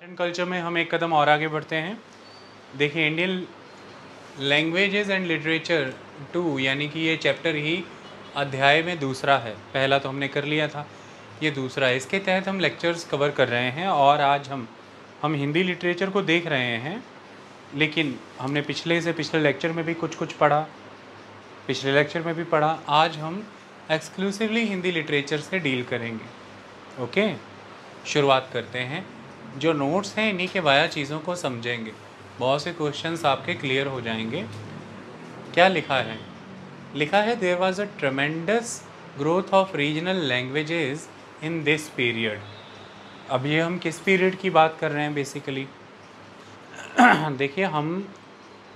Indian culture में हम एक कदम और आगे बढ़ते हैं। देखिए, इंडियन लैंग्वेजेस एंड लिटरेचर 2 यानी कि ये चैप्टर ही अध्याय में दूसरा है। पहला तो हमने कर लिया था, ये दूसरा है। इसके तहत हम लेक्चर्स कवर कर रहे हैं और आज हम हिंदी लिटरेचर को देख रहे हैं, लेकिन हमने पिछले लेक्चर में भी कुछ पढ़ा, पिछले लेक्चर में भी पढ़ा। आज हम एक्सक्लूसिवली हिंदी लिटरेचर से डील करेंगे। ओके, शुरुआत करते हैं। जो नोट्स हैं इन्हीं के वाया चीज़ों को समझेंगे, बहुत से क्वेश्चंस आपके क्लियर हो जाएंगे। क्या लिखा है? लिखा है there was a tremendous growth of regional languages in this period. अब ये हम किस पीरियड की बात कर रहे हैं बेसिकली? देखिए, हम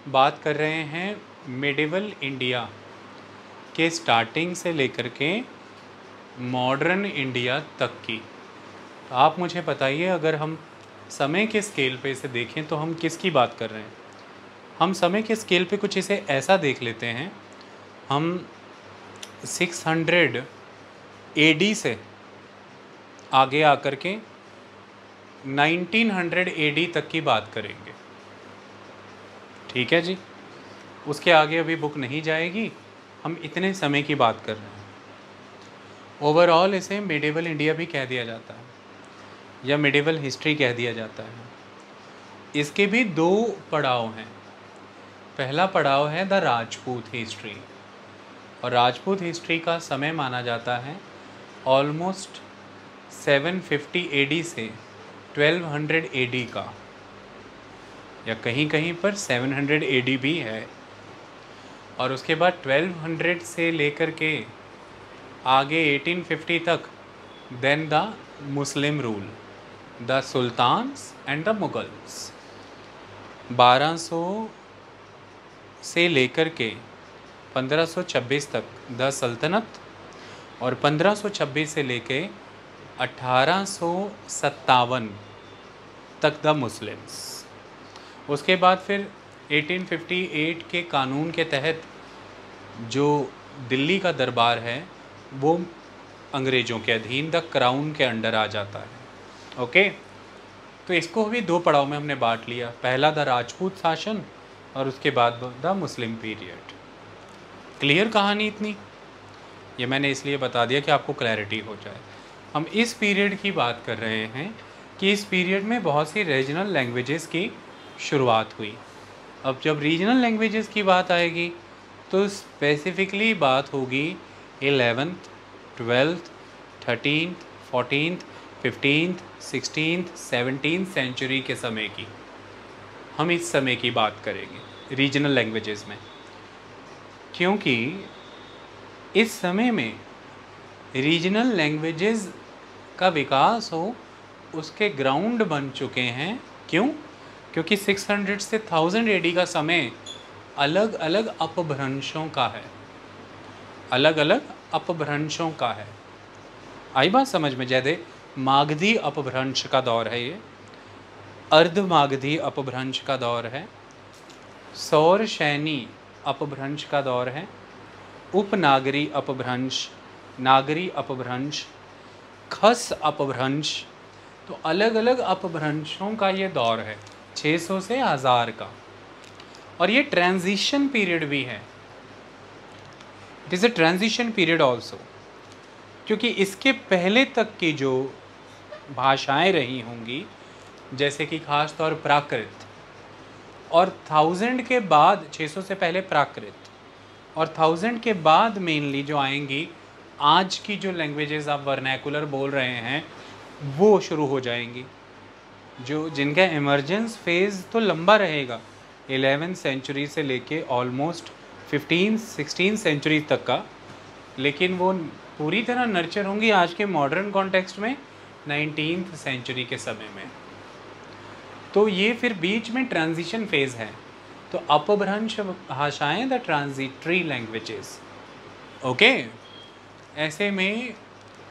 बात कर रहे हैं मिडिवल इंडिया के स्टार्टिंग से लेकर के मॉडर्न इंडिया तक की। तो आप मुझे बताइए, अगर हम समय के स्केल पे इसे देखें तो हम किसकी बात कर रहे हैं? हम समय के स्केल पे कुछ इसे ऐसा देख लेते हैं, हम 600 AD से आगे आकर के 1900 AD तक की बात करेंगे। ठीक है जी, उसके आगे अभी बुक नहीं जाएगी, हम इतने समय की बात कर रहे हैं। ओवरऑल इसे मिडिवल इंडिया भी कह दिया जाता है या मिडिवल हिस्ट्री कह दिया जाता है। इसके भी दो पड़ाव हैं। पहला पड़ाव है द राजपूत हिस्ट्री, और राजपूत हिस्ट्री का समय माना जाता है ऑलमोस्ट 750 AD से 1200 AD का, या कहीं कहीं पर 700 AD भी है। और उसके बाद 1200 से लेकर के आगे 1850 तक then the Muslim rule, the sultans and the Mughals. 1200 से लेकर के 1526 तक द सल्तनत, और 1526 से लेके 1857 तक द मुस्लिम्स। उसके बाद फिर 1858 के कानून के तहत जो दिल्ली का दरबार है वो अंग्रेज़ों के अधीन, द क्राउन के अंडर आ जाता है। ओके, तो इसको भी दो पड़ाव में हमने बांट लिया। पहला द राजपूत शासन और उसके बाद द मुस्लिम पीरियड। क्लियर कहानी इतनी? ये मैंने इसलिए बता दिया कि आपको क्लैरिटी हो जाए। हम इस पीरियड की बात कर रहे हैं कि इस पीरियड में बहुत सी रीजनल लैंग्वेजेस की शुरुआत हुई। अब जब रीजनल लैंग्वेजेस की बात आएगी तो स्पेसिफिकली बात होगी 11th, 12th, 13th, 14th, 15th, 16th, 17th century के समय की। हम इस समय की बात करेंगे रीजनल लैंग्वेजेस में, क्योंकि इस समय में रीजनल लैंग्वेजेस का विकास हो उसके ग्राउंड बन चुके हैं। क्यों? क्योंकि 600 से 1000 AD का समय अलग अलग अपभ्रंशों का है, अलग अलग अपभ्रंशों का है। आई बात समझ में? जैसे मागधी अपभ्रंश का दौर है, ये अर्ध मागधी अपभ्रंश का दौर है, सौर शैनी अपभ्रंश का दौर है, उपनागरी अपभ्रंश, नागरी अपभ्रंश, खस अपभ्रंश। तो अलग अलग अपभ्रंशों का ये दौर है, 600 से 1000 का। और ये ट्रांजिशन पीरियड भी है, it is a transition period also, क्योंकि इसके पहले तक की जो भाषाएं रही होंगी, जैसे कि खास तौर प्राकृत, और 1000 के बाद, 600 से पहले प्राकृत, और 1000 के बाद मेनली जो आएंगी, आज की जो लैंग्वेजेस आप वर्नैकुलर बोल रहे हैं वो शुरू हो जाएंगी, जो जिनका इमर्जेंस फेज़ तो लंबा रहेगा 11th सेंचुरी से लेके ऑलमोस्ट 15th-16th सेंचुरी तक का, लेकिन वो पूरी तरह नर्चर होंगी आज के मॉडर्न कॉन्टेक्स्ट में 19th सेंचुरी के समय में। तो ये फिर बीच में ट्रांजिशन फेज़ है। तो अपभ्रंश भाषाएं द ट्रांजिटरी लैंग्वेजेस। ओके, ऐसे में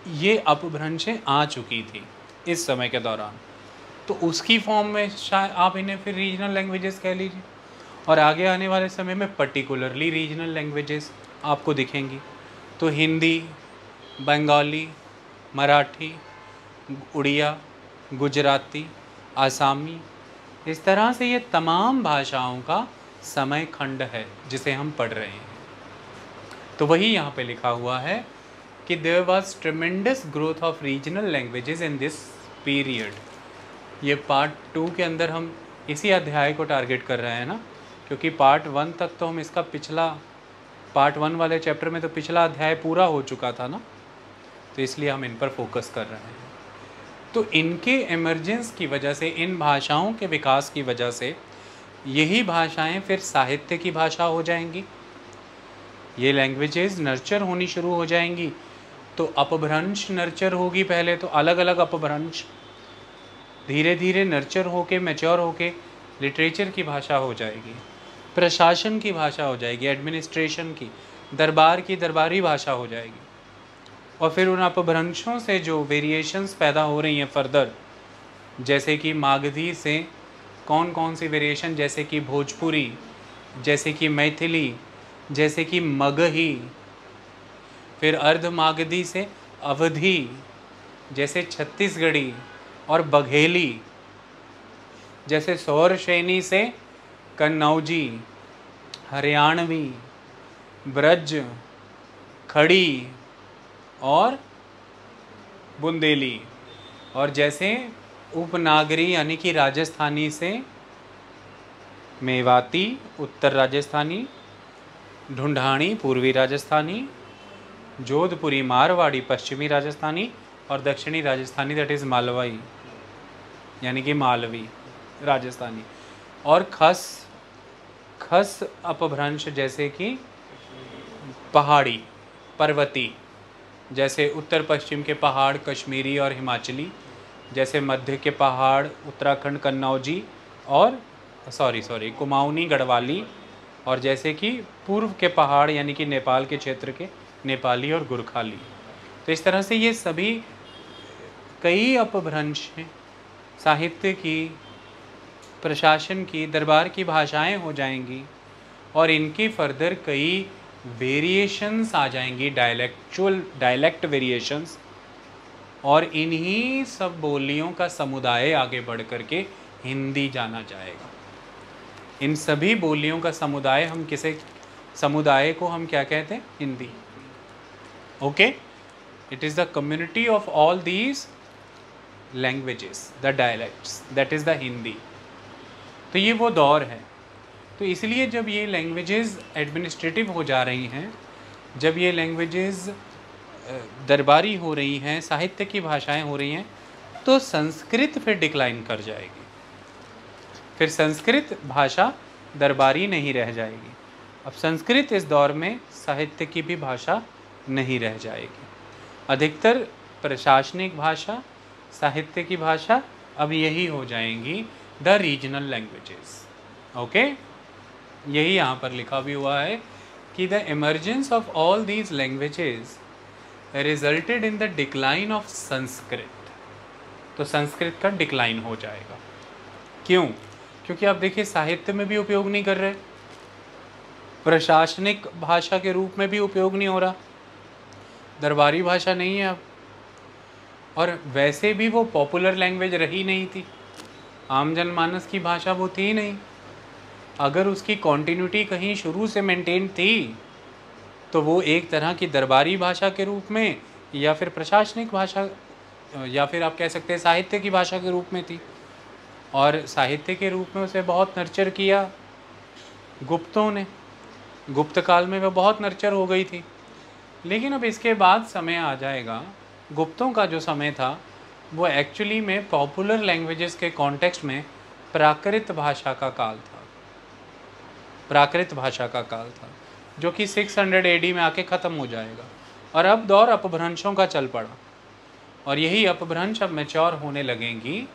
ये अपभ्रंशें आ चुकी थी इस समय के दौरान, तो उसकी फॉर्म में शायद आप इन्हें फिर रीजनल लैंग्वेजेस कह लीजिए। और आगे आने वाले समय में पर्टिकुलरली रीजनल लैंग्वेजेस आपको दिखेंगी, तो हिंदी, बंगाली, मराठी, उड़िया, गुजराती, आसामी। इस तरह से ये तमाम भाषाओं का समय खंड है जिसे हम पढ़ रहे हैं। तो वही यहाँ पे लिखा हुआ है कि there was tremendous growth of regional languages in this period. ये पार्ट 2 के अंदर हम इसी अध्याय को टारगेट कर रहे हैं ना, क्योंकि पार्ट 1 तक तो हम इसका पार्ट 1 वाले चैप्टर में तो पिछला अध्याय पूरा हो चुका था ना, तो इसलिए हम इन पर फोकस कर रहे हैं। तो इनके इमर्जेंस की वजह से, इन भाषाओं के विकास की वजह से यही भाषाएं फिर साहित्य की भाषा हो जाएंगी। ये लैंग्वेजेस नर्चर होनी शुरू हो जाएंगी। तो अपभ्रंश नर्चर होगी पहले, तो अलग अलग अपभ्रंश धीरे धीरे नर्चर होके मैच्योर होके लिटरेचर की भाषा हो जाएगी, प्रशासन की भाषा हो जाएगी, एडमिनिस्ट्रेशन की, दरबार की दरबारी भाषा हो जाएगी। और फिर उन अपभ्रंशों से जो वेरिएशंस पैदा हो रही हैं फर्दर, जैसे कि मागधी से कौन कौन सी वेरिएशन, जैसे कि भोजपुरी, जैसे कि मैथिली, जैसे कि मगही, फिर अर्ध मागधी से अवधी, जैसे छत्तीसगढ़ी और बघेली, जैसे सौरशैनी से कन्नौजी, हरियाणवी, ब्रज, खड़ी और बुंदेली, और जैसे उपनागरी यानी कि राजस्थानी से मेवाती उत्तर राजस्थानी, ढूंढानी पूर्वी राजस्थानी, जोधपुरी मारवाड़ी पश्चिमी राजस्थानी, और दक्षिणी राजस्थानी दैट इज़ मालवाई यानी कि मालवी राजस्थानी, और खस अपभ्रंश जैसे कि पहाड़ी पर्वती, जैसे उत्तर पश्चिम के पहाड़ कश्मीरी और हिमाचली, जैसे मध्य के पहाड़ उत्तराखंड कन्नौजी और कुमाऊनी गढ़वाली, और जैसे कि पूर्व के पहाड़ यानी कि नेपाल के क्षेत्र के नेपाली और गुरखाली। तो इस तरह से ये सभी कई अपभ्रंश हैं, साहित्य की, प्रशासन की, दरबार की भाषाएं हो जाएंगी, और इनकी फर्दर कई वेरिएशंस आ जाएंगी, डायलेक्ट वेरिएशंस, और इन्हीं सब बोलियों का समुदाय आगे बढ़ करके हिंदी जाना जाएगा। इन सभी बोलियों का समुदाय समुदाय को हम क्या कहते हैं? Hindi. Okay, it is the community of all these languages, the dialects, that is the Hindi. तो ये वो दौर है। तो इसलिए जब ये लैंग्वेजेस एडमिनिस्ट्रेटिव हो जा रही हैं, जब ये लैंग्वेजेस दरबारी हो रही हैं, साहित्य की भाषाएं हो रही हैं, तो संस्कृत फिर डिक्लाइन कर जाएगी। फिर संस्कृत भाषा दरबारी नहीं रह जाएगी। अब संस्कृत इस दौर में साहित्य की भी भाषा नहीं रह जाएगी। अधिकतर प्रशासनिक भाषा, साहित्य की भाषा अब यही हो जाएंगी, द रीजनल लैंग्वेजेस। ओके, यही यहाँ पर लिखा भी हुआ है कि the emergence of all these languages resulted in the decline of Sanskrit. तो संस्कृत का डिक्लाइन हो जाएगा। क्यों? क्योंकि आप देखिए साहित्य में भी उपयोग नहीं कर रहे, प्रशासनिक भाषा के रूप में भी उपयोग नहीं हो रहा, दरबारी भाषा नहीं है अब, और वैसे भी वो पॉपुलर लैंग्वेज रही नहीं थी, आम जनमानस की भाषा वो थी नहीं। अगर उसकी कॉन्टिन्यूटी कहीं शुरू से मेंटेन थी तो वो एक तरह की दरबारी भाषा के रूप में, या फिर प्रशासनिक भाषा, या फिर आप कह सकते हैं साहित्य की भाषा के रूप में थी। और साहित्य के रूप में उसे बहुत नर्चर किया गुप्तों ने, गुप्त काल में वह बहुत नर्चर हो गई थी। लेकिन अब इसके बाद समय आ जाएगा, गुप्तों का जो समय था वो एक्चुअली में पॉपुलर लैंग्वेजेस के कॉन्टेक्स्ट में प्राकृत भाषा का काल था, प्राकृत भाषा का काल था, जो कि 600 AD में आके ख़त्म हो जाएगा। और अब दौर अपभ्रंशों का चल पड़ा, और यही अपभ्रंश अब मैच्योर होने लगेंगी,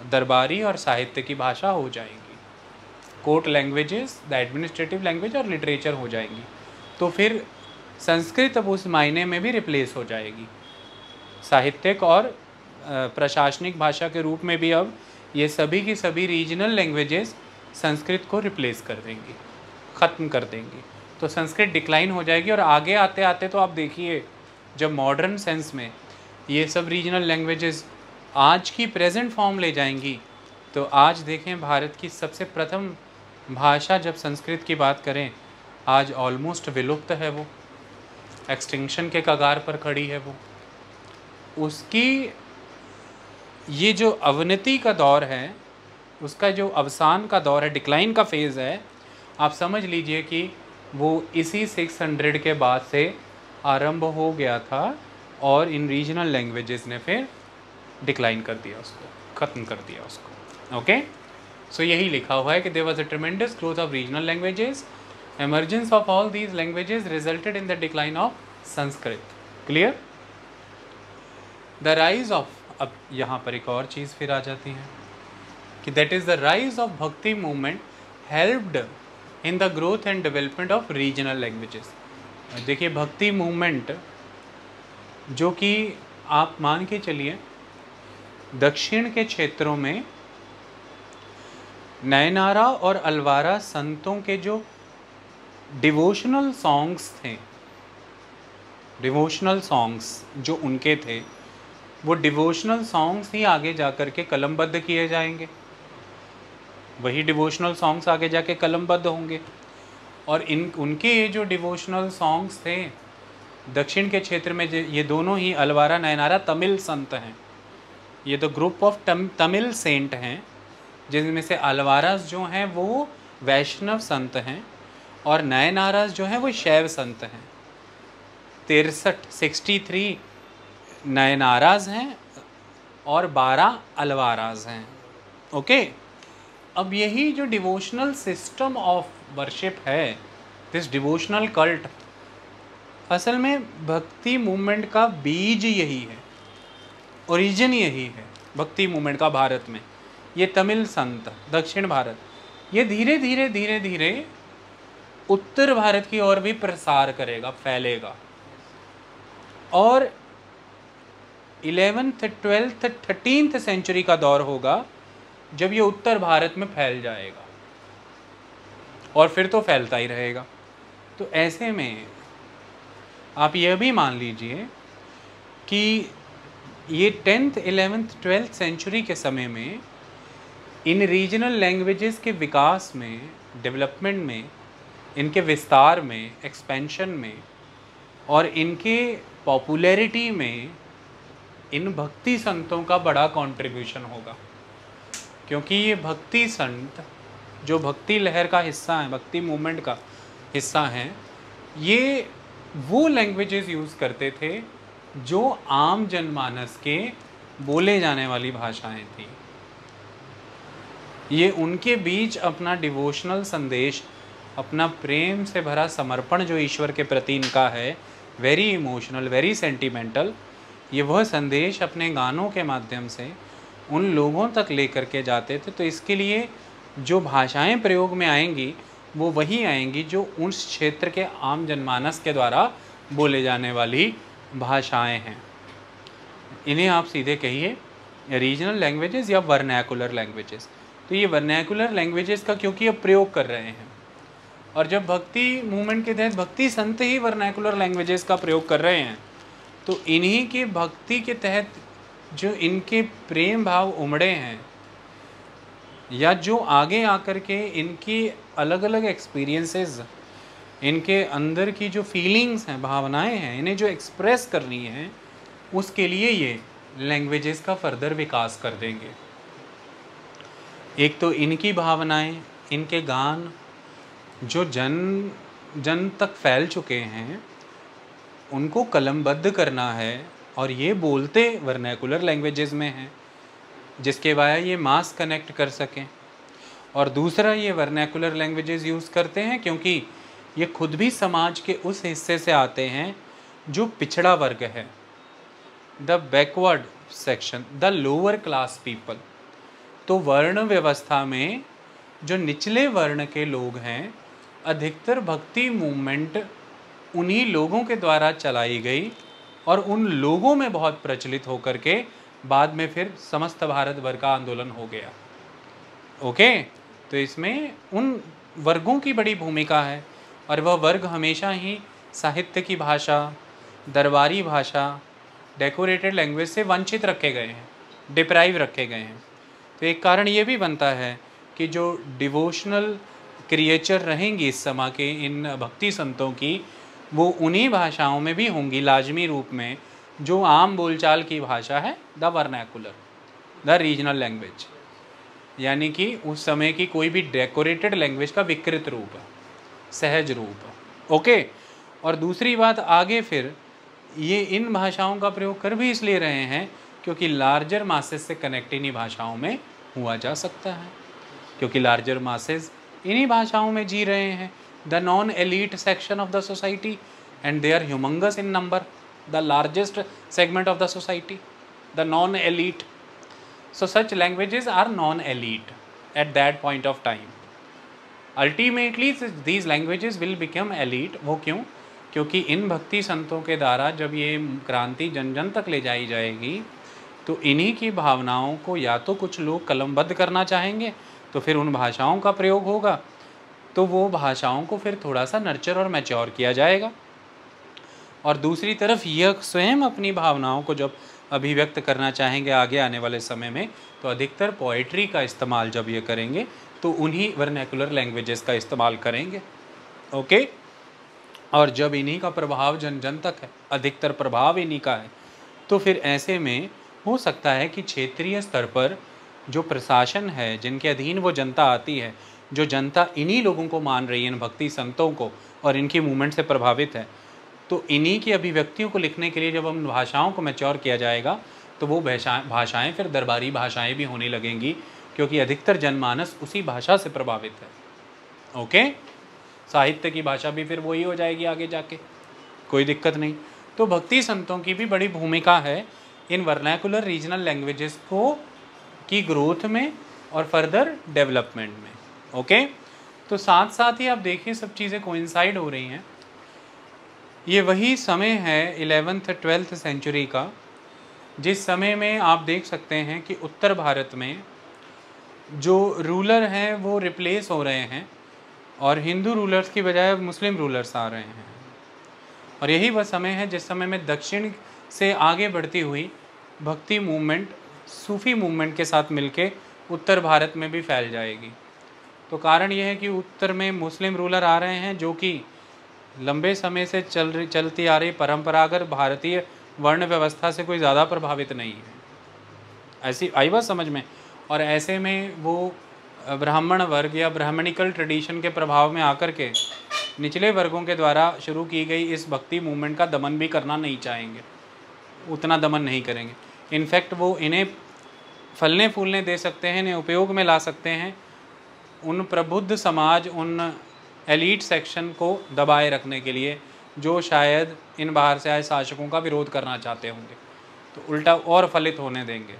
दरबारी और साहित्य की भाषा हो जाएंगी, court languages, the administrative language और लिटरेचर हो जाएंगी। तो फिर संस्कृत अब उस मायने में भी रिप्लेस हो जाएगी, साहित्यिक और प्रशासनिक भाषा के रूप में भी अब ये सभी की सभी रीजनल लैंग्वेजेस संस्कृत को रिप्लेस कर देंगी, ख़त्म कर देंगी। तो संस्कृत डिक्लाइन हो जाएगी, और आगे आते आते तो आप देखिए जब मॉडर्न सेंस में ये सब रीजनल लैंग्वेजेस आज की प्रेजेंट फॉर्म ले जाएंगी, तो आज देखें भारत की सबसे प्रथम भाषा जब संस्कृत की बात करें, आज ऑलमोस्ट विलुप्त है, वो एक्सटिंक्शन के कगार पर खड़ी है वो। उसकी ये जो अवनति का दौर है, उसका जो अवसान का दौर है, डिक्लाइन का फेज़ है, आप समझ लीजिए कि वो इसी 600 के बाद से आरंभ हो गया था और इन रीजनल लैंग्वेजेस ने फिर डिक्लाइन कर दिया उसको, ख़त्म कर दिया उसको। ओके, सो यही लिखा हुआ है कि there was a tremendous growth of regional languages, emergence of all these languages resulted in the decline of Sanskrit. Clear? The rise of, अब यहाँ पर एक और चीज़ फिर आ जाती है कि that is the rise of bhakti movement helped in the growth and development of regional languages. देखिए भक्ति मूवमेंट जो कि आप मान के चलिए दक्षिण के क्षेत्रों में नयनारा और अलवारा संतों के जो डिवोशनल सॉन्ग्स थे, डिवोशनल सॉन्ग्स जो उनके थे, वो डिवोशनल सॉन्ग्स ही आगे जाकर के कलमबद्ध किए जाएंगे, वही डिवोशनल सॉन्ग्स आगे जाके कलमबद्ध होंगे। और इन उनके ये जो डिवोशनल सॉन्ग्स थे दक्षिण के क्षेत्र में, ये दोनों ही अलवारा नयनारा तमिल संत हैं, ये तो ग्रुप ऑफ तमिल सेंट हैं, जिनमें से अलवारास जो हैं वो वैष्णव संत हैं और नयनारास जो हैं वो शैव संत हैं। 63 नयनाराज हैं और 12 अलवाराज हैं। ओके, अब यही जो डिवोशनल सिस्टम ऑफ वर्शिप है, दिस डिवोशनल कल्ट, असल में भक्ति मूवमेंट का बीज यही है, ओरिजिन यही है भक्ति मूवमेंट का भारत में। ये तमिल संत दक्षिण भारत, ये धीरे धीरे धीरे धीरे उत्तर भारत की ओर भी प्रसार करेगा, फैलेगा, और 11th 12th 13th सेंचुरी का दौर होगा जब ये उत्तर भारत में फैल जाएगा और फिर तो फैलता ही रहेगा। तो ऐसे में आप यह भी मान लीजिए कि ये 10th 11th 12th सेंचुरी के समय में इन रीजनल लैंग्वेजेस के विकास में, डेवलपमेंट में, इनके विस्तार में, एक्सपेंशन में और इनके पॉपुलैरिटी में इन भक्ति संतों का बड़ा कंट्रीब्यूशन होगा। क्योंकि ये भक्ति संत जो भक्ति लहर का हिस्सा है, भक्ति मूवमेंट का हिस्सा हैं, ये वो लैंग्वेजेस यूज़ करते थे जो आम जनमानस के बोले जाने वाली भाषाएं थी। ये उनके बीच अपना डिवोशनल संदेश, अपना प्रेम से भरा समर्पण जो ईश्वर के प्रति इनका है, वेरी इमोशनल, वेरी सेंटिमेंटल, ये वह संदेश अपने गानों के माध्यम से उन लोगों तक लेकर के जाते थे। तो इसके लिए जो भाषाएं प्रयोग में आएंगी वो वही आएंगी जो उस क्षेत्र के आम जनमानस के द्वारा बोले जाने वाली भाषाएं हैं। इन्हें आप सीधे कहिए रीजनल लैंग्वेजेस या वर्नैकुलर लैंग्वेजेस। तो ये वर्नैकुलर लैंग्वेजेस का क्योंकि अब प्रयोग कर रहे हैं, और जब भक्ति मूवमेंट के तहत भक्ति संत ही वर्नैकुलर लैंग्वेजेस का प्रयोग कर रहे हैं, तो इन्हीं के भक्ति के तहत जो इनके प्रेम भाव उमड़े हैं या जो आगे आकर के इनकी अलग अलग एक्सपीरियंसेस, इनके अंदर की जो फीलिंग्स हैं, भावनाएं हैं, इन्हें जो एक्सप्रेस करनी है, उसके लिए ये लैंग्वेजेस का फर्दर विकास कर देंगे। एक तो इनकी भावनाएं, इनके गान जो जन जन तक फैल चुके हैं, उनको कलमबद्ध करना है, और ये बोलते वर्नैकुलर लैंग्वेजेस में हैं जिसके वाया ये मास कनेक्ट कर सकें। और दूसरा, ये वर्नैकुलर लैंग्वेजेस यूज़ करते हैं क्योंकि ये खुद भी समाज के उस हिस्से से आते हैं जो पिछड़ा वर्ग है, the backward section, the lower class people. तो वर्ण व्यवस्था में जो निचले वर्ण के लोग हैं, अधिकतर भक्ति मूवमेंट उन्हीं लोगों के द्वारा चलाई गई और उन लोगों में बहुत प्रचलित होकर के बाद में फिर समस्त भारत भर का आंदोलन हो गया। ओके, तो इसमें उन वर्गों की बड़ी भूमिका है, और वह वर्ग हमेशा ही साहित्य की भाषा, दरबारी भाषा, डेकोरेटेड लैंग्वेज से वंचित रखे गए हैं, डिप्राइव रखे गए हैं। तो एक कारण ये भी बनता है कि जो डिवोशनल क्रिएचर रहेंगी इस समय के इन भक्ति संतों की, वो उन्हीं भाषाओं में भी होंगी लाजमी रूप में जो आम बोलचाल की भाषा है, the vernacular, the regional language, यानी कि उस समय की कोई भी डेकोरेटेड लैंग्वेज का विकृत रूप है, सहज रूप। ओके। और दूसरी बात आगे फिर ये इन भाषाओं का प्रयोग कर भी इसलिए रहे हैं क्योंकि लार्जर मासेस से कनेक्ट इन्हीं भाषाओं में हुआ जा सकता है, क्योंकि लार्जर मासेस इन्हीं भाषाओं में जी रहे हैं, the non elite section of the society, and they are humongous in number, the largest segment of the society, the non elite. So such languages are non-elite at that point of time. Ultimately these languages will become elite. वो क्यों? क्योंकि इन भक्ति संतों के द्वारा जब ये क्रांति जन जन तक ले जाई जाएगी तो इन्हीं की भावनाओं को या तो कुछ लोग कलमबद्ध करना चाहेंगे, तो फिर उन भाषाओं का प्रयोग होगा, तो वो भाषाओं को फिर थोड़ा सा नर्चर और मैच्योर किया जाएगा। और दूसरी तरफ यह स्वयं अपनी भावनाओं को जब अभिव्यक्त करना चाहेंगे आगे आने वाले समय में, तो अधिकतर पोइट्री का इस्तेमाल जब ये करेंगे तो उन्हीं वर्नैकुलर लैंग्वेजेस का इस्तेमाल करेंगे। ओके। और जब इन्हीं का प्रभाव जन जन तक है, अधिकतर प्रभाव इन्हीं का है, तो फिर ऐसे में हो सकता है कि क्षेत्रीय स्तर पर जो प्रशासन है, जिनके अधीन वो जनता आती है, जो जनता इन्हीं लोगों को मान रही है, इन भक्ति संतों को, और इनकी मूवमेंट से प्रभावित है, तो इन्हीं की अभिव्यक्तियों को लिखने के लिए जब हम भाषाओं को मैच्योर किया जाएगा तो वो भाषाएं फिर दरबारी भाषाएं भी होने लगेंगी, क्योंकि अधिकतर जनमानस उसी भाषा से प्रभावित है। ओके। साहित्य की भाषा भी फिर वही हो जाएगी आगे जाके, कोई दिक्कत नहीं। तो भक्ति संतों की भी बड़ी भूमिका है इन वर्नैकुलर रीजनल लैंग्वेजेस को की ग्रोथ में और फर्दर डेवलपमेंट में। ओके। तो साथ साथ ही आप देखिए सब चीज़ें कोइंसाइड हो रही हैं। ये वही समय है 11th 12th सेंचुरी का, जिस समय में आप देख सकते हैं कि उत्तर भारत में जो रूलर हैं वो रिप्लेस हो रहे हैं और हिंदू रूलर्स की बजाय मुस्लिम रूलर्स आ रहे हैं। और यही वह समय है जिस समय में दक्षिण से आगे बढ़ती हुई भक्ति मूवमेंट सूफ़ी मूवमेंट के साथ मिलके उत्तर भारत में भी फैल जाएगी। तो कारण यह है कि उत्तर में मुस्लिम रूलर आ रहे हैं जो कि लंबे समय से चलती आ रही परंपरागत भारतीय वर्ण व्यवस्था से कोई ज़्यादा प्रभावित नहीं है, ऐसी आई बात समझ में। और ऐसे में वो ब्राह्मण वर्ग या ब्राह्मणिकल ट्रेडिशन के प्रभाव में आकर के निचले वर्गों के द्वारा शुरू की गई इस भक्ति मूवमेंट का दमन भी करना नहीं चाहेंगे, उतना दमन नहीं करेंगे। इनफैक्ट वो इन्हें फलने फूलने दे सकते हैं, इन्हें उपयोग में ला सकते हैं उन प्रबुद्ध समाज, उन एलीट सेक्शन को दबाए रखने के लिए जो शायद इन बाहर से आए शासकों का विरोध करना चाहते होंगे, तो उल्टा और फलित होने देंगे।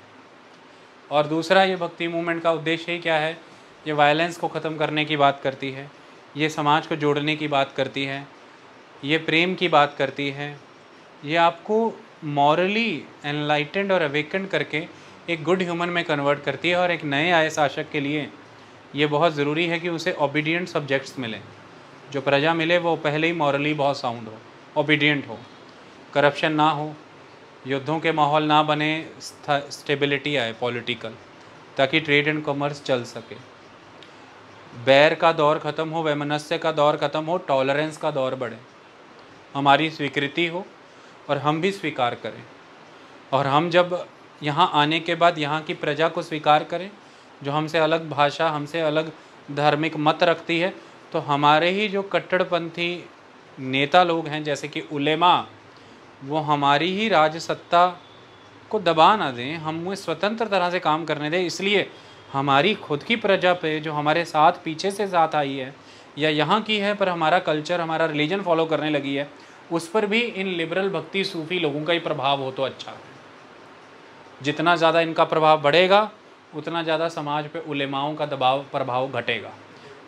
और दूसरा, ये भक्ति मूवमेंट का उद्देश्य ही क्या है? ये वायलेंस को ख़त्म करने की बात करती है, ये समाज को जोड़ने की बात करती है, ये प्रेम की बात करती है, ये आपको मॉरली एनलाइटेंड और अवेकेंड करके एक गुड ह्यूमन में कन्वर्ट करती है। और एक नए आए शासक के लिए ये बहुत ज़रूरी है कि उसे ओबीडियंट सब्जेक्ट्स मिलें, जो प्रजा मिले वो पहले ही मॉरली बहुत साउंड हो, ओबीडियंट हो, करप्शन ना हो, युद्धों के माहौल ना बने, स्टेबिलिटी आए पॉलिटिकल, ताकि ट्रेड एंड कॉमर्स चल सके, बैर का दौर ख़त्म हो, वैमनस्य का दौर ख़त्म हो, टॉलरेंस का दौर बढ़े, हमारी स्वीकृति हो और हम भी स्वीकार करें। और हम जब यहाँ आने के बाद यहाँ की प्रजा को स्वीकार करें जो हमसे अलग भाषा, हमसे अलग धार्मिक मत रखती है, तो हमारे ही जो कट्टरपंथी नेता लोग हैं जैसे कि उलेमा, वो हमारी ही राजसत्ता को दबा ना दें, हमें स्वतंत्र तरह से काम करने दें। इसलिए हमारी खुद की प्रजा पे जो हमारे साथ पीछे से साथ आई है या यहाँ की है पर हमारा कल्चर, हमारा रिलीजन फॉलो करने लगी है, उस पर भी इन लिबरल भक्ति सूफ़ी लोगों का ही प्रभाव हो तो अच्छा है। जितना ज़्यादा इनका प्रभाव बढ़ेगा उतना ज़्यादा समाज पे उलेमाओं का दबाव प्रभाव घटेगा,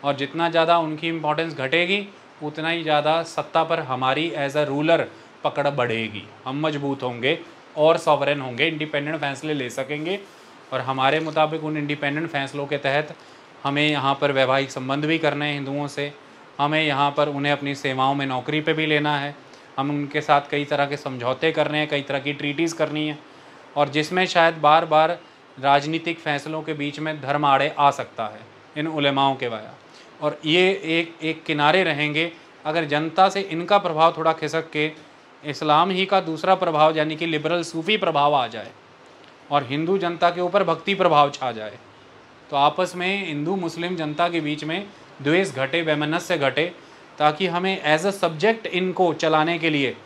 और जितना ज़्यादा उनकी इम्पोर्टेंस घटेगी उतना ही ज़्यादा सत्ता पर हमारी एज अ रूलर पकड़ बढ़ेगी। हम मजबूत होंगे और सॉवरेन होंगे, इंडिपेंडेंट फैसले ले सकेंगे, और हमारे मुताबिक उन इंडिपेंडेंट फैसलों के तहत हमें यहाँ पर वैवाहिक संबंध भी करने हैं हिंदुओं से, हमें यहाँ पर उन्हें अपनी सेवाओं में नौकरी पे भी लेना है, हम उनके साथ कई तरह के समझौते करने हैं, कई तरह की ट्रीटीज़ करनी है, और जिसमें शायद बार बार राजनीतिक फैसलों के बीच में धर्म आड़े आ सकता है इन उलेमाओं के वजह, और ये एक किनारे रहेंगे अगर जनता से इनका प्रभाव थोड़ा खिसक के इस्लाम ही का दूसरा प्रभाव यानी कि लिबरल सूफ़ी प्रभाव आ जाए और हिंदू जनता के ऊपर भक्ति प्रभाव छा जाए, तो आपस में हिंदू मुस्लिम जनता के बीच में द्वेष घटे, वैमनस्य घटे, ताकि हमें एज अ सब्जेक्ट इनको चलाने के लिए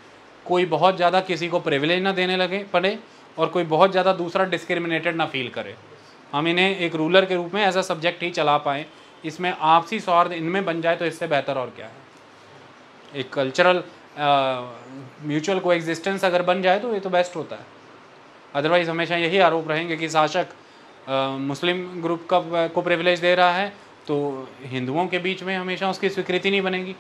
कोई बहुत ज़्यादा किसी को प्रिविलेज ना देने लगे पड़े और कोई बहुत ज़्यादा दूसरा डिस्क्रिमिनेटेड ना फील करे। हम इन्हें एक रूलर के रूप में एज अ सब्जेक्ट ही चला पाएँ, इसमें आपसी स्वार्थ इनमें बन जाए तो इससे बेहतर और क्या है। एक कल्चरल म्यूचुअल को एग्जिस्टेंस अगर बन जाए तो ये तो बेस्ट होता है। अदरवाइज़ हमेशा यही आरोप रहेंगे कि शासक मुस्लिम ग्रुप को प्रिविलेज दे रहा है तो हिंदुओं के बीच में हमेशा उसकी स्वीकृति नहीं बनेगी,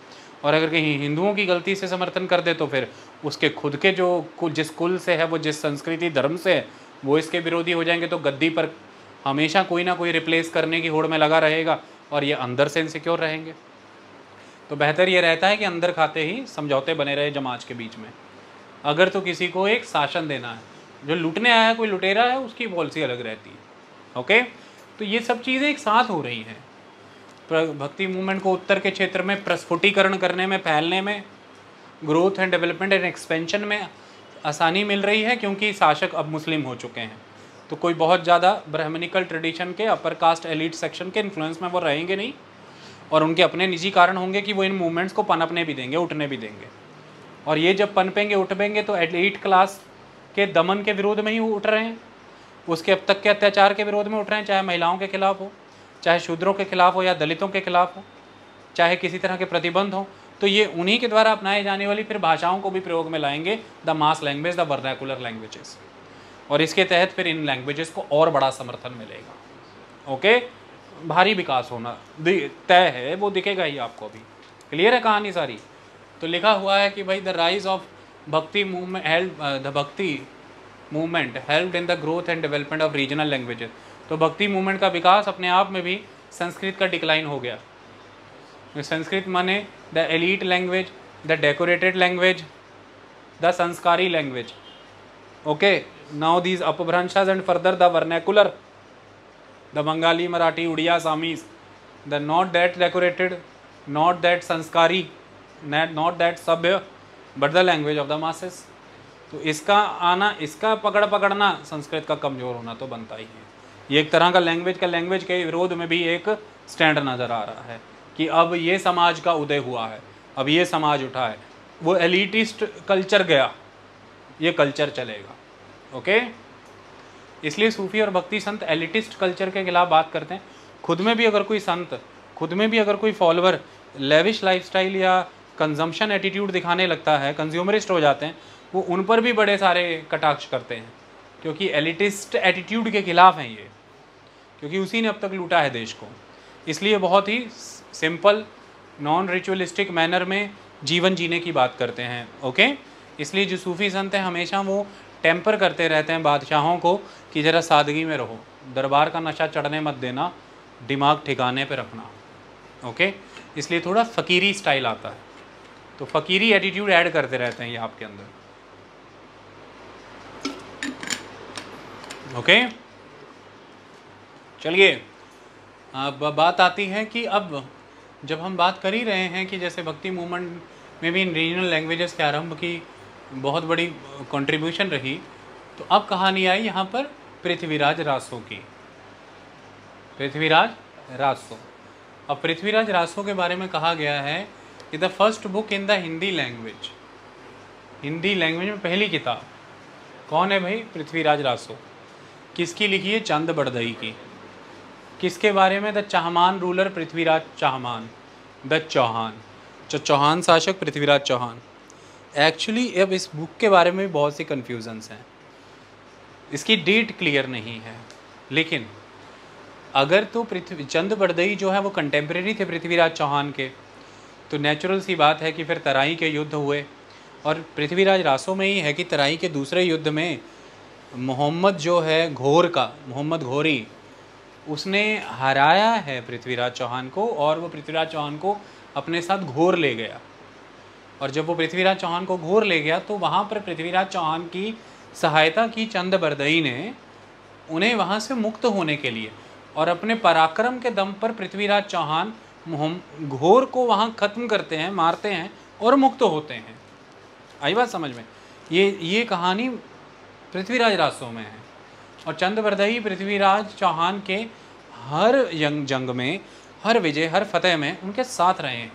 और अगर कहीं हिंदुओं की गलती से समर्थन कर दे तो फिर उसके खुद के जो जिस कुल से है, वो जिस संस्कृति धर्म से है, वो इसके विरोधी हो जाएंगे। तो गद्दी पर हमेशा कोई ना कोई रिप्लेस करने की होड़ में लगा रहेगा और ये अंदर से इनसिक्योर रहेंगे। तो बेहतर ये रहता है कि अंदर खाते ही समझौते बने रहे समाज के बीच में। अगर तो किसी को एक शासन देना है, जो लूटने आया है, कोई लुटेरा है, उसकी पॉलिसी अलग रहती है। ओके, तो ये सब चीज़ें एक साथ हो रही हैं। भक्ति मूवमेंट को उत्तर के क्षेत्र में प्रस्फुटीकरण करने में, फैलने में, growth and development and expansion में आसानी मिल रही है, क्योंकि शासक अब मुस्लिम हो चुके हैं। तो कोई बहुत ज़्यादा ब्राह्मणिकल ट्रेडिशन के, अपर कास्ट एलिट सेक्शन के इन्फ्लुएंस में वो रहेंगे नहीं, और उनके अपने निजी कारण होंगे कि वो इन मूवमेंट्स को पनपने भी देंगे, उठने भी देंगे। और ये जब पनपेंगे, उठेंगे, तो एलिट क्लास के दमन के विरोध में ही उठ रहे हैं, उसके अब तक के अत्याचार के विरोध में उठ रहे हैं, चाहे महिलाओं के खिलाफ हो, चाहे शूद्रों के खिलाफ हो, या दलितों के खिलाफ हो, चाहे किसी तरह के प्रतिबंध हो। तो ये उन्हीं के द्वारा अपनाए जाने वाली फिर भाषाओं को भी प्रयोग में लाएंगे, the mass language, the vernacular languages, और इसके तहत फिर इन लैंग्वेजेस को और बड़ा समर्थन मिलेगा। ओके, भारी विकास होना तय है, वो दिखेगा ही आपको। अभी क्लियर है कहानी सारी। तो लिखा हुआ है कि भाई the rise of bhakti movement helped in the growth and development of regional languages. तो भक्ति मूवमेंट का विकास अपने आप में भी संस्कृत का डिक्लाइन हो गया। संस्कृत माने the elite language, the decorated language, the संस्कारी लैंग्वेज। ओके, नाउ दीज अपभ्रंशेस and further the vernacular, the Bengali, Marathi, Odia, Assamese, the not that decorated, not that संस्कारी, नॉट दैट सभ्य, but the language of the masses. तो इसका आना, इसका पकड़ना संस्कृत का कमज़ोर होना तो बनता ही है। ये एक तरह का लैंग्वेज के विरोध में भी एक स्टैंड नज़र आ रहा है कि अब ये समाज का उदय हुआ है, अब ये समाज उठा है, वो एलिटिस्ट कल्चर गया, ये कल्चर चलेगा। ओके, इसलिए सूफी और भक्ति संत एलिटिस्ट कल्चर के खिलाफ बात करते हैं। खुद में भी अगर कोई संत, खुद में भी अगर कोई फॉलोअर लेविश लाइफस्टाइल या कंजम्पशन एटीट्यूड दिखाने लगता है, कंज्यूमरिस्ट हो जाते हैं, वो उन पर भी बड़े सारे कटाक्ष करते हैं, क्योंकि एलिटिस्ट एटीट्यूड के खिलाफ हैं ये, क्योंकि उसी ने अब तक लूटा है देश को। इसलिए बहुत ही सिंपल, नॉन रिचुअलिस्टिक मैनर में जीवन जीने की बात करते हैं। ओके, इसलिए जो सूफी संत हैं हमेशा वो टेम्पर करते रहते हैं बादशाहों को कि ज़रा सादगी में रहो, दरबार का नशा चढ़ने मत देना, दिमाग ठिकाने पे रखना। ओके, इसलिए थोड़ा फ़कीरी स्टाइल आता है, तो फ़कीरी एटीट्यूड ऐड करते रहते हैं ये आपके अंदर। ओके, चलिए अब बात आती है कि अब जब हम बात कर ही रहे हैं कि जैसे भक्ति मूवमेंट में भी इन रीजनल लैंग्वेजेस के आरंभ की बहुत बड़ी कंट्रीब्यूशन रही, तो अब कहानी आई यहाँ पर पृथ्वीराज रासो की। पृथ्वीराज रासो, अब पृथ्वीराज रासो के बारे में कहा गया है कि the first book in the Hindi language, Hindi language में पहली किताब कौन है भाई? पृथ्वीराज रासो। किसकी लिखी है? चंद बड़दई की। किसके बारे में? The Chahaman ruler Prithviraj Chahaman, the Chauhan, जो चौहान शासक पृथ्वीराज चौहान। एक्चुअली अब इस बुक के बारे में भी बहुत सी कन्फ्यूजन्स हैं, इसकी डेट क्लियर नहीं है, लेकिन अगर तो चंद बड़दई जो है वो कंटेम्प्रेरी थे पृथ्वीराज चौहान के, तो नेचुरल सी बात है कि फिर तराई के युद्ध हुए, और पृथ्वीराज रासो में ही है कि तराई के दूसरे युद्ध में मोहम्मद जो है घोर का, मोहम्मद घोरी, उसने हराया है पृथ्वीराज चौहान को, और वो पृथ्वीराज चौहान को अपने साथ घोर ले गया। और जब वो पृथ्वीराज चौहान को घोर ले गया तो वहाँ पर पृथ्वीराज चौहान की सहायता की चंद बड़दई ने, उन्हें वहाँ से मुक्त होने के लिए और अपने पराक्रम के दम पर पृथ्वीराज चौहान घोर को वहाँ ख़त्म करते हैं, मारते हैं और मुक्त होते हैं। आई बात समझ में? ये कहानी पृथ्वीराज रासो में है और चंद्रबरदई पृथ्वीराज चौहान के हर जंग में, हर विजय, हर फतेह में उनके साथ रहे हैं।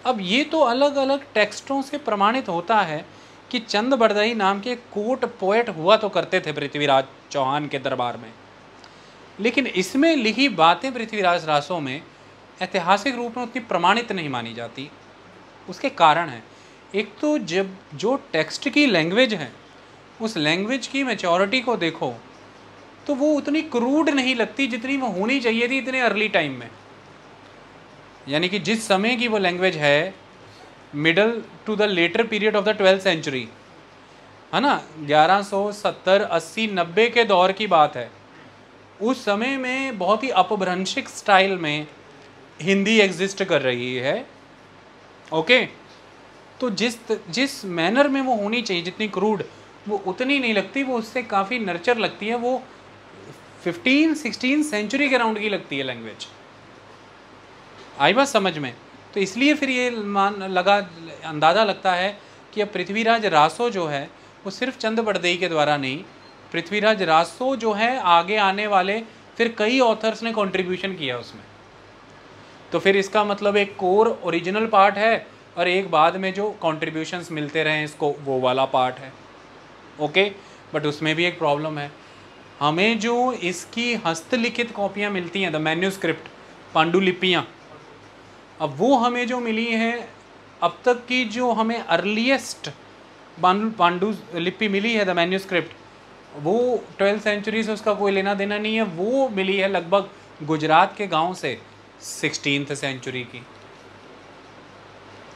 अब ये तो अलग अलग टेक्स्टों से प्रमाणित होता है कि चंद्रबरदई नाम के कोर्ट पोएट हुआ तो करते थे पृथ्वीराज चौहान के दरबार में, लेकिन इसमें लिखी बातें पृथ्वीराज रासो में ऐतिहासिक रूप में उतनी प्रमाणित नहीं मानी जाती। उसके कारण हैं, एक तो जब जो टेक्स्ट की लैंग्वेज है उस लैंग्वेज की मैच्योरिटी को देखो तो वो उतनी क्रूड नहीं लगती जितनी वो होनी चाहिए थी इतने अर्ली टाइम में। यानी कि जिस समय की वो लैंग्वेज है, middle to the later period of the 12th century, है ना, 1170, 80, 90 के दौर की बात है। उस समय में बहुत ही अपभ्रंशिक स्टाइल में हिंदी एग्जिस्ट कर रही है। ओके, तो जिस मैनर में वो होनी चाहिए, जितनी क्रूड, वो उतनी नहीं लगती, वो उससे काफ़ी नर्चर लगती है। वो 15-16 सेंचुरी के राउंड की लगती है लैंग्वेज। आई बात समझ में? तो इसलिए फिर ये अंदाज़ा लगता है कि अब पृथ्वीराज रासो जो है वो सिर्फ चंद्रबरदई के द्वारा नहीं, पृथ्वीराज रासो जो है आगे आने वाले फिर कई ऑथर्स ने कंट्रीब्यूशन किया उसमें। तो फिर इसका मतलब एक कोर ओरिजिनल पार्ट है और एक बाद में जो कंट्रीब्यूशंस मिलते रहे इसको, वो वाला पार्ट है। ओके, बट उसमें भी एक प्रॉब्लम है। हमें जो इसकी हस्तलिखित कॉपियाँ मिलती हैं, द मैन्यूस्क्रिप्ट, पांडुलिपियाँ, अब वो हमें जो मिली हैं, अब तक की जो हमें अर्लीस्ट पांडुलिपि मिली है, द मैन्यूस्क्रिप्ट, वो 12th सेंचुरी से उसका कोई लेना देना नहीं है। वो मिली है लगभग गुजरात के गांव से 16th सेंचुरी की।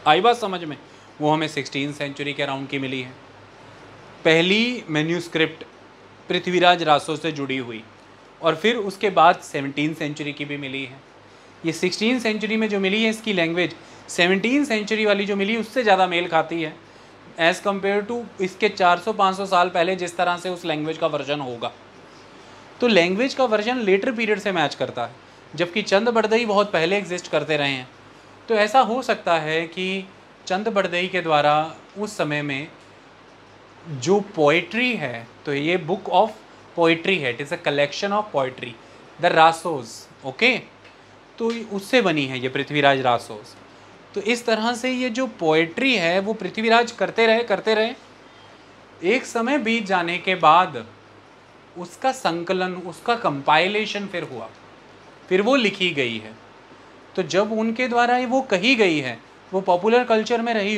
आई बात समझ में? वो हमें 16th सेंचुरी के अराउंड की मिली है। पहली मैन्यूस्क्रिप्ट पृथ्वीराज रासो से जुड़ी हुई, और फिर उसके बाद 17th सेंचुरी की भी मिली है। ये 16th सेंचुरी में जो मिली है इसकी लैंग्वेज 17th सेंचुरी वाली जो मिली उससे ज़्यादा मेल खाती है एज़ कम्पेयर टू इसके 400-500 साल पहले जिस तरह से उस लैंग्वेज का वर्जन होगा। तो लैंग्वेज का वर्जन लेटर पीरियड से मैच करता है, जबकि चंद्रबरदई बहुत पहले एग्जिस्ट करते रहे हैं। तो ऐसा हो सकता है कि चंद्रबरदई के द्वारा उस समय में जो पोइट्री है, तो ये बुक ऑफ पोइट्री है, it is a collection of poetry, the Rasos. Okay, तो उससे बनी है ये पृथ्वीराज रासोज। तो इस तरह से ये जो पोइट्री है वो पृथ्वीराज करते रहे। एक समय बीत जाने के बाद उसका संकलन, उसका कंपाइलेशन फिर हुआ, फिर वो लिखी गई है। तो जब उनके द्वारा वो कही गई है वो पॉपुलर कल्चर में रही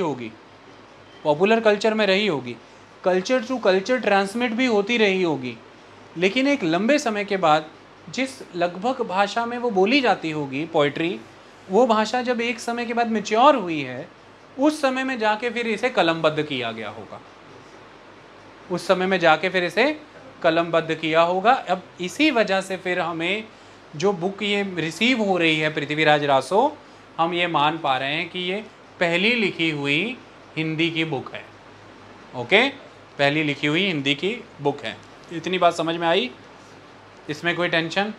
होगी, कल्चर टू कल्चर ट्रांसमिट भी होती रही होगी। लेकिन एक लंबे समय के बाद जिस लगभग भाषा में वो बोली जाती होगी पोइट्री, वो भाषा जब एक समय के बाद मैच्योर हुई है, उस समय में जाके फिर इसे कलमबद्ध किया गया होगा। अब इसी वजह से फिर हमें जो बुक ये रिसीव हो रही है पृथ्वीराज रासो, हम ये मान पा रहे हैं कि ये पहली लिखी हुई हिंदी की बुक है। ओके, पहली लिखी हुई हिंदी की बुक है। इतनी बात समझ में आई? इसमें कोई टेंशन?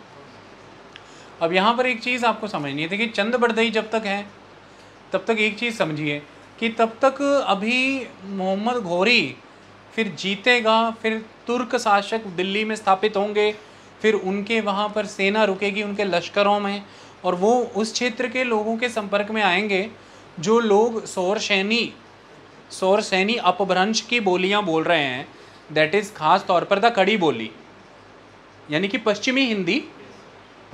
अब यहाँ पर एक चीज़ आपको समझनी है कि चंद्रबरदई जब तक है तब तक एक चीज़ समझिए कि तब तक अभी मोहम्मद घोरी फिर जीतेगा, फिर तुर्क शासक दिल्ली में स्थापित होंगे, फिर उनके वहाँ पर सेना रुकेगी उनके लश्करों में, और वो उस क्षेत्र के लोगों के संपर्क में आएंगे जो लोग सौरसैनी अपभ्रंश की बोलियाँ बोल रहे हैं। दैट इज़ खास तौर पर द खड़ी बोली, यानी कि पश्चिमी हिंदी।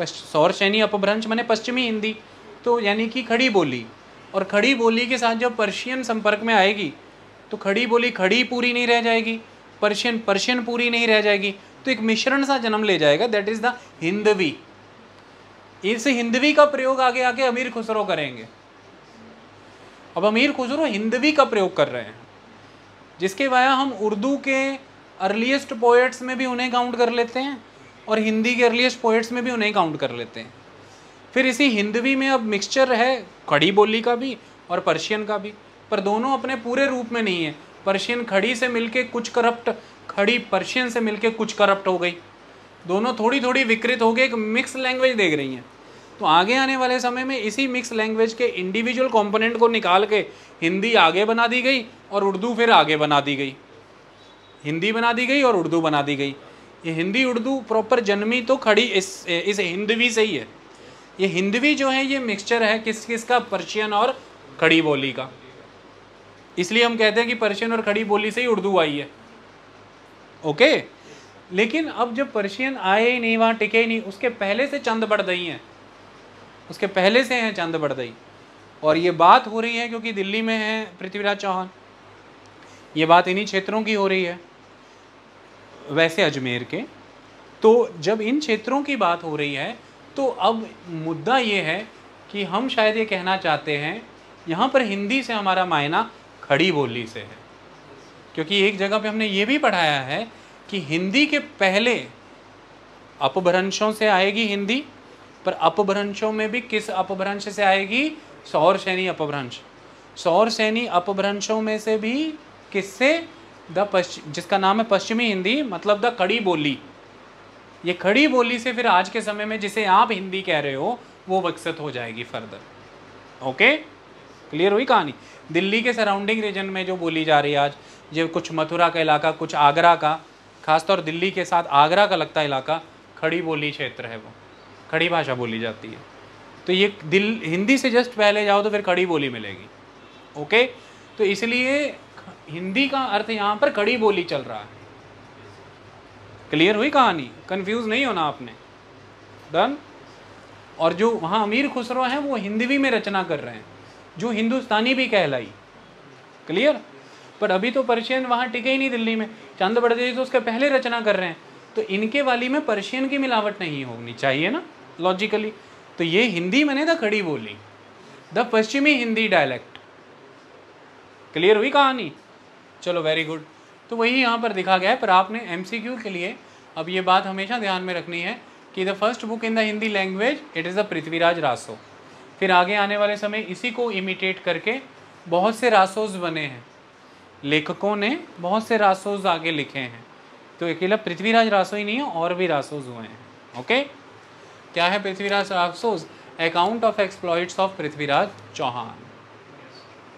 सौरसैनी अपभ्रंश माने पश्चिमी हिंदी, तो यानी कि खड़ी बोली। और खड़ी बोली के साथ जब पर्शियन संपर्क में आएगी तो खड़ी बोली खड़ी पूरी नहीं रह जाएगी, पर्शियन पूरी नहीं रह जाएगी, तो एक मिश्रण सा जन्म ले जाएगा, दैट इज़ द हिंदवी। इस हिंदवी का प्रयोग आगे आके अमीर खुसरो करेंगे। अब अमीर खुसरो हिंदवी का प्रयोग कर रहे हैं, जिसके वजह हम उर्दू के अर्लीस्ट पोएट्स में भी उन्हें काउंट कर लेते हैं और हिंदी के अर्लीस्ट पोएट्स में भी उन्हें काउंट कर लेते हैं। फिर इसी हिंदवी में अब मिक्सचर है खड़ी बोली का भी और पर्शियन का भी, पर दोनों अपने पूरे रूप में नहीं है। पर्शियन खड़ी से मिलके कुछ करप्ट, खड़ी पर्शियन से मिलके कुछ करप्ट हो गई, दोनों थोड़ी थोड़ी विकृत होकर एक मिक्स लैंग्वेज देख रही हैं। तो आगे आने वाले समय में इसी मिक्स लैंग्वेज के इंडिविजुअल कंपोनेंट को निकाल के हिंदी आगे बना दी गई और उर्दू फिर आगे बना दी गई, हिंदी बना दी गई और उर्दू बना दी गई। ये हिंदी उर्दू प्रॉपर जन्मी तो खड़ी इस हिंदवी से ही है। ये हिंदवी जो है ये मिक्सचर है किस किस का, पर्शियन और खड़ी बोली का। इसलिए हम कहते हैं कि पर्शियन और खड़ी बोली से ही उर्दू आई है। ओके, लेकिन अब जब पर्शियन आए ही नहीं, वहाँ टिके ही नहीं, उसके पहले से चंद बड़दई हैं, उसके पहले से हैं चंद बड़दई। और ये बात हो रही है क्योंकि दिल्ली में है पृथ्वीराज चौहान, ये बात इन्हीं क्षेत्रों की हो रही है, वैसे अजमेर के। तो जब इन क्षेत्रों की बात हो रही है तो अब मुद्दा ये है कि हम शायद ये कहना चाहते हैं यहाँ पर हिंदी से हमारा मायना खड़ी बोली से है। क्योंकि एक जगह पे हमने ये भी पढ़ाया है कि हिंदी के पहले अपभ्रंशों से आएगी हिंदी, पर अपभ्रंशों में भी किस अपभ्रंश से आएगी, सौर सैनी अपभ्रंश। सौर सैनी अपभ्रंशों में से भी किससे, जिसका नाम है पश्चिमी हिंदी, मतलब द खड़ी बोली। ये खड़ी बोली से फिर आज के समय में जिसे आप हिंदी कह रहे हो वो विकसित हो जाएगी फर्दर। ओके, क्लियर हुई कहानी। दिल्ली के सराउंडिंग रीजन में जो बोली जा रही है आज, जो कुछ मथुरा का इलाका, कुछ आगरा का, खासतौर दिल्ली के साथ आगरा का लगता इलाका खड़ी बोली क्षेत्र है, वो खड़ी भाषा बोली जाती है। तो ये हिंदी से जस्ट पहले जाओ तो फिर खड़ी बोली मिलेगी। ओके, तो इसलिए हिंदी का अर्थ यहाँ पर खड़ी बोली चल रहा है। क्लियर हुई कहानी, कंफ्यूज नहीं होना आपने। डन। और जो वहाँ अमीर खुसरो हैं वो हिंदवी में रचना कर रहे हैं, जो हिंदुस्तानी भी कहलाई। क्लियर। पर अभी तो पर्शियन वहाँ टिके ही नहीं दिल्ली में, चंद बड़दई तो उसके पहले रचना कर रहे हैं, तो इनके वाली में पर्शियन की मिलावट नहीं होनी चाहिए ना लॉजिकली। तो ये हिंदी मैंने द खड़ी बोली, द पश्चिमी हिंदी डायलेक्ट। क्लियर हुई कहानी। चलो वेरी गुड। तो वही यहाँ पर दिखा गया है। पर आपने एमसीक्यू के लिए अब ये बात हमेशा ध्यान में रखनी है कि the first book in the Hindi language it is the Prithviraj Raso. फिर आगे आने वाले समय इसी को इमिटेट करके बहुत से रासोज बने हैं, लेखकों ने बहुत से रासोज आगे लिखे हैं। तो अकेला पृथ्वीराज रासो ही नहीं है, और भी रासोज हुए हैं। ओके, क्या है Prithviraj Rasos? Account of exploits of Prithviraj Chauhan.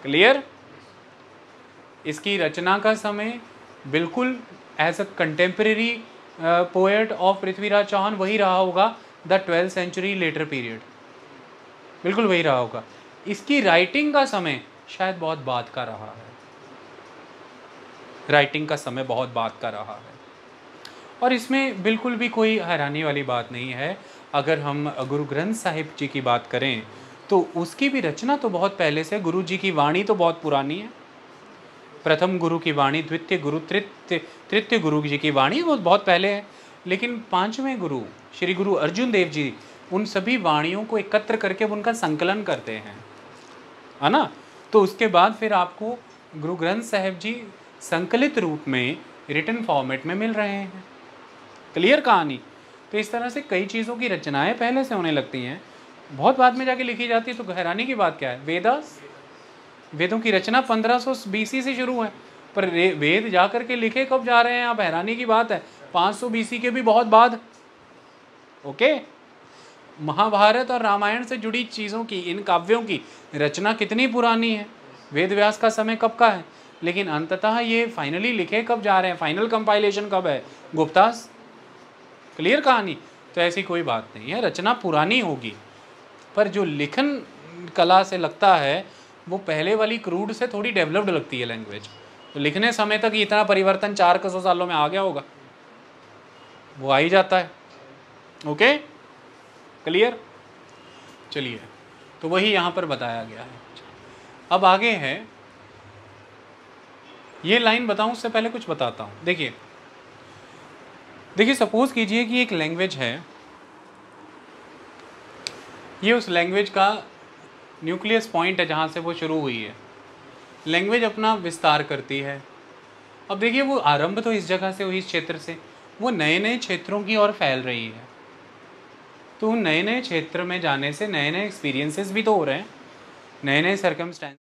Clear. इसकी रचना का समय बिल्कुल as a contemporary poet of Prithviraj Chauhan वही रहा होगा, the 12th century letter period, बिल्कुल वही रहा होगा। इसकी राइटिंग का समय शायद बहुत बाद का रहा है, राइटिंग का समय बहुत बाद का रहा है। और इसमें बिल्कुल भी कोई हैरानी वाली बात नहीं है। अगर हम गुरु ग्रंथ साहिब जी की बात करें तो उसकी भी रचना तो बहुत पहले से, गुरु जी की वाणी तो बहुत पुरानी है। प्रथम गुरु की वाणी, द्वितीय गुरु, तृतीय गुरु जी की वाणी वो बहुत पहले है। लेकिन पांचवें गुरु श्री गुरु अर्जुन देव जी उन सभी वाणियों को एकत्र करके उनका संकलन करते हैं, है ना। तो उसके बाद फिर आपको गुरु ग्रंथ साहिब जी संकलित रूप में रिटन फॉर्मेट में मिल रहे हैं। क्लियर कहानी। तो इस तरह से कई चीज़ों की रचनाएं पहले से होने लगती हैं, बहुत बाद में जाके लिखी जाती है। तो हैरानी की बात क्या है, वेदों की रचना 1500 BC से शुरू है, पर वेद जा कर के लिखे कब जा रहे हैं आप, हैरानी की बात है 500 BC के भी बहुत बाद। ओके, महाभारत और रामायण से जुड़ी चीज़ों की, इन काव्यों की रचना कितनी पुरानी है, वेद व्यास का समय कब का है, लेकिन अंततः ये फाइनली लिखे कब जा रहे हैं, फाइनल कंपाइलेशन कब है, गुप्तास। क्लियर कहानी। तो ऐसी कोई बात नहीं है, रचना पुरानी होगी, पर जो लिखन कला से लगता है वो पहले वाली क्रूड से थोड़ी डेवलप्ड लगती है लैंग्वेज। तो लिखने समय तक इतना परिवर्तन 400 सालों में आ गया होगा, वो आ ही जाता है। Okay, clear. चलिए, तो वही यहाँ पर बताया गया है। अब आगे है, ये लाइन बताऊँ उससे पहले कुछ बताता हूँ। देखिए सपोज कीजिए कि एक लैंग्वेज है, ये उस लैंग्वेज का न्यूक्लियस पॉइंट है जहाँ से वो शुरू हुई है। लैंग्वेज अपना विस्तार करती है। अब देखिए वो आरंभ तो इस जगह से हुई, इस क्षेत्र से, वो नए नए क्षेत्रों की ओर फैल रही है। तो नए नए क्षेत्र में जाने से नए नए एक्सपीरियंसेस भी तो हो रहे हैं, नए नए सर्कमस्टेंस